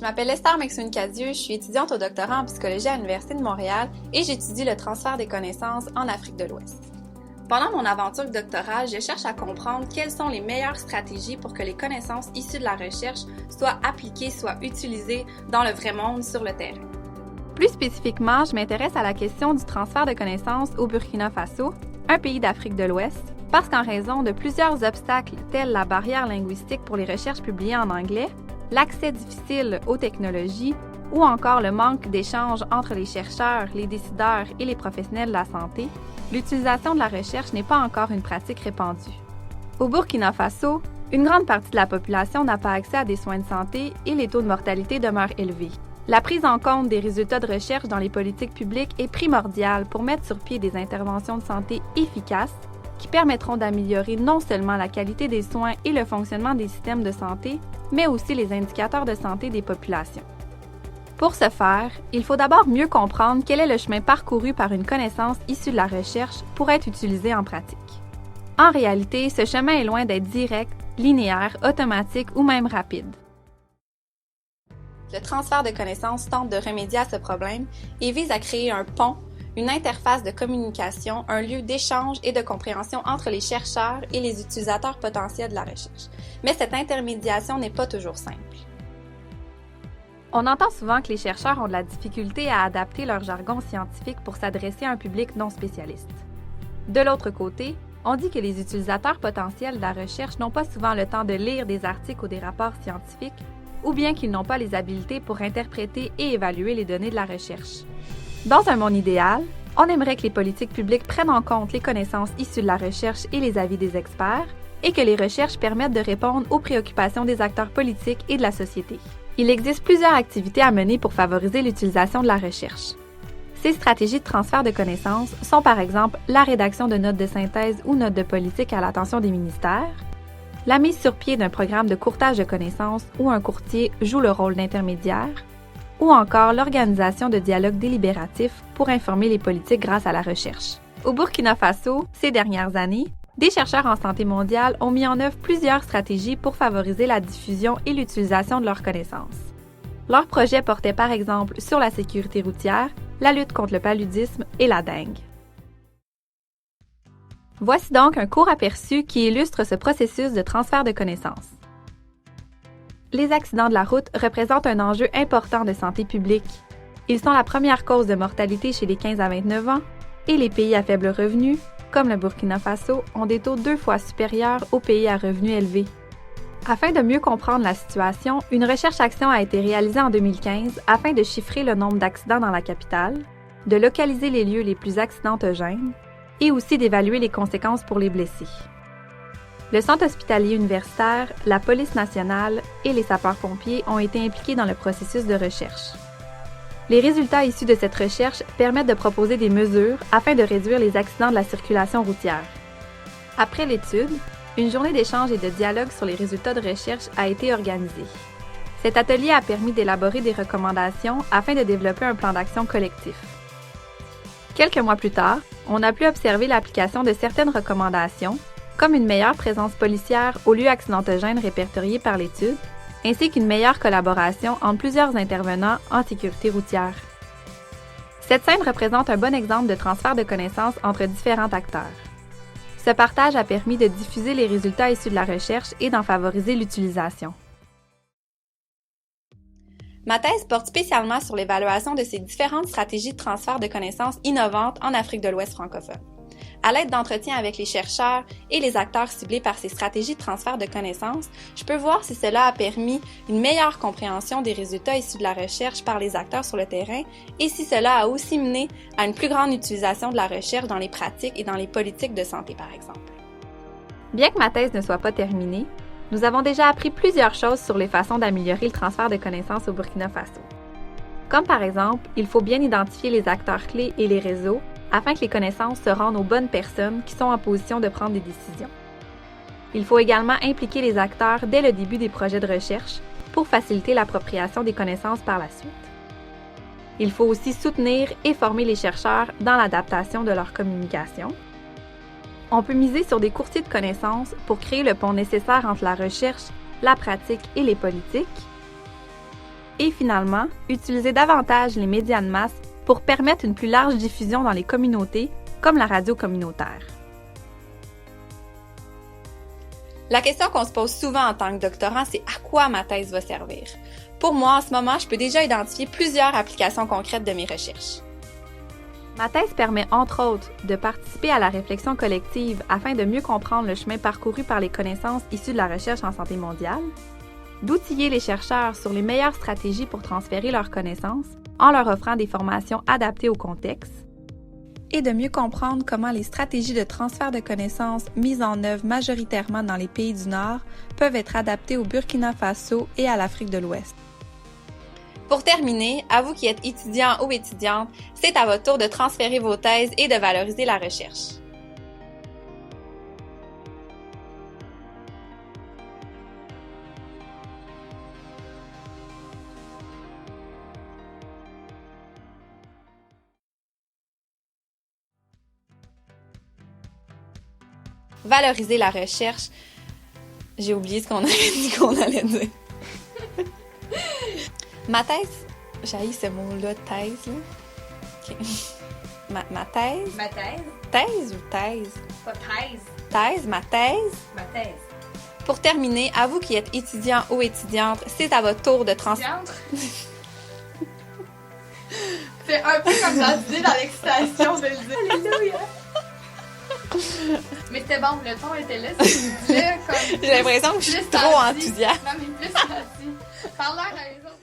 Je m'appelle Esther Mexoun-Cadieux, je suis étudiante au doctorat en psychologie à l'Université de Montréal et j'étudie le transfert des connaissances en Afrique de l'Ouest. Pendant mon aventure doctorale, je cherche à comprendre quelles sont les meilleures stratégies pour que les connaissances issues de la recherche soient appliquées, soient utilisées dans le vrai monde sur le terrain. Plus spécifiquement, je m'intéresse à la question du transfert de connaissances au Burkina Faso, un pays d'Afrique de l'Ouest, parce qu'en raison de plusieurs obstacles tels la barrière linguistique pour les recherches publiées en anglais, l'accès difficile aux technologies ou encore le manque d'échanges entre les chercheurs, les décideurs et les professionnels de la santé, l'utilisation de la recherche n'est pas encore une pratique répandue. Au Burkina Faso, une grande partie de la population n'a pas accès à des soins de santé et les taux de mortalité demeurent élevés. La prise en compte des résultats de recherche dans les politiques publiques est primordiale pour mettre sur pied des interventions de santé efficaces qui permettront d'améliorer non seulement la qualité des soins et le fonctionnement des systèmes de santé, mais aussi les indicateurs de santé des populations. Pour ce faire, il faut d'abord mieux comprendre quel est le chemin parcouru par une connaissance issue de la recherche pour être utilisée en pratique. En réalité, ce chemin est loin d'être direct, linéaire, automatique ou même rapide. Le transfert de connaissances tente de remédier à ce problème et vise à créer un pont, une interface de communication, un lieu d'échange et de compréhension entre les chercheurs et les utilisateurs potentiels de la recherche. Mais cette intermédiation n'est pas toujours simple. On entend souvent que les chercheurs ont de la difficulté à adapter leur jargon scientifique pour s'adresser à un public non spécialiste. De l'autre côté, on dit que les utilisateurs potentiels de la recherche n'ont pas souvent le temps de lire des articles ou des rapports scientifiques, ou bien qu'ils n'ont pas les habiletés pour interpréter et évaluer les données de la recherche. Dans un monde idéal, on aimerait que les politiques publiques prennent en compte les connaissances issues de la recherche et les avis des experts, et que les recherches permettent de répondre aux préoccupations des acteurs politiques et de la société. Il existe plusieurs activités à mener pour favoriser l'utilisation de la recherche. Ces stratégies de transfert de connaissances sont par exemple la rédaction de notes de synthèse ou notes de politique à l'attention des ministères, la mise sur pied d'un programme de courtage de connaissances où un courtier joue le rôle d'intermédiaire, ou encore l'organisation de dialogues délibératifs pour informer les politiques grâce à la recherche. Au Burkina Faso, ces dernières années, des chercheurs en santé mondiale ont mis en œuvre plusieurs stratégies pour favoriser la diffusion et l'utilisation de leurs connaissances. Leurs projets portaient par exemple sur la sécurité routière, la lutte contre le paludisme et la dengue. Voici donc un court aperçu qui illustre ce processus de transfert de connaissances. Les accidents de la route représentent un enjeu important de santé publique. Ils sont la première cause de mortalité chez les 15 à 29 ans et les pays à faible revenu, comme le Burkina Faso, ont des taux 2 fois supérieurs aux pays à revenus élevés. Afin de mieux comprendre la situation, une recherche-action a été réalisée en 2015 afin de chiffrer le nombre d'accidents dans la capitale, de localiser les lieux les plus accidentogènes et aussi d'évaluer les conséquences pour les blessés. Le Centre hospitalier universitaire, la Police nationale et les sapeurs-pompiers ont été impliqués dans le processus de recherche. Les résultats issus de cette recherche permettent de proposer des mesures afin de réduire les accidents de la circulation routière. Après l'étude, une journée d'échange et de dialogue sur les résultats de recherche a été organisée. Cet atelier a permis d'élaborer des recommandations afin de développer un plan d'action collectif. Quelques mois plus tard, on a pu observer l'application de certaines recommandations, comme une meilleure présence policière aux lieux accidentogènes répertoriés par l'étude, ainsi qu'une meilleure collaboration entre plusieurs intervenants en sécurité routière. Cette scène représente un bon exemple de transfert de connaissances entre différents acteurs. Ce partage a permis de diffuser les résultats issus de la recherche et d'en favoriser l'utilisation. Ma thèse porte spécialement sur l'évaluation de ces différentes stratégies de transfert de connaissances innovantes en Afrique de l'Ouest francophone. À l'aide d'entretiens avec les chercheurs et les acteurs ciblés par ces stratégies de transfert de connaissances, je peux voir si cela a permis une meilleure compréhension des résultats issus de la recherche par les acteurs sur le terrain et si cela a aussi mené à une plus grande utilisation de la recherche dans les pratiques et dans les politiques de santé, par exemple. Bien que ma thèse ne soit pas terminée, nous avons déjà appris plusieurs choses sur les façons d'améliorer le transfert de connaissances au Burkina Faso. Comme par exemple, il faut bien identifier les acteurs clés et les réseaux afin que les connaissances se rendent aux bonnes personnes qui sont en position de prendre des décisions. Il faut également impliquer les acteurs dès le début des projets de recherche pour faciliter l'appropriation des connaissances par la suite. Il faut aussi soutenir et former les chercheurs dans l'adaptation de leur communication. On peut miser sur des courtiers de connaissances pour créer le pont nécessaire entre la recherche, la pratique et les politiques. Et finalement, utiliser davantage les médias de masse pour permettre une plus large diffusion dans les communautés, comme la radio communautaire. La question qu'on se pose souvent en tant que doctorant, c'est à quoi ma thèse va servir? Pour moi, en ce moment, je peux déjà identifier plusieurs applications concrètes de mes recherches. Ma thèse permet, entre autres, de participer à la réflexion collective afin de mieux comprendre le chemin parcouru par les connaissances issues de la recherche en santé mondiale, d'outiller les chercheurs sur les meilleures stratégies pour transférer leurs connaissances en leur offrant des formations adaptées au contexte, et de mieux comprendre comment les stratégies de transfert de connaissances mises en œuvre majoritairement dans les pays du Nord peuvent être adaptées au Burkina Faso et à l'Afrique de l'Ouest. Pour terminer, à vous qui êtes étudiants ou étudiantes, c'est à votre tour de transférer vos thèses et de valoriser la recherche. Valoriser la recherche. J'ai oublié ce qu'on avait dit qu'on allait dire. Ma thèse, j'haïs ce mot-là, thèse, là. Okay. Ma thèse? Ma thèse? Thèse ou thèse? Pas thèse. Thèse, ma thèse? Ma thèse. Pour terminer, à vous qui êtes étudiants ou étudiantes, c'est à votre tour de C'est un peu comme dans l'excitation de le dire. Alléluia! Mais c'était bon, le ton était là, c'était comme... J'ai l'impression que je suis trop enthousiaste. Non, mais plus gentil. Parle-leur à eux autres.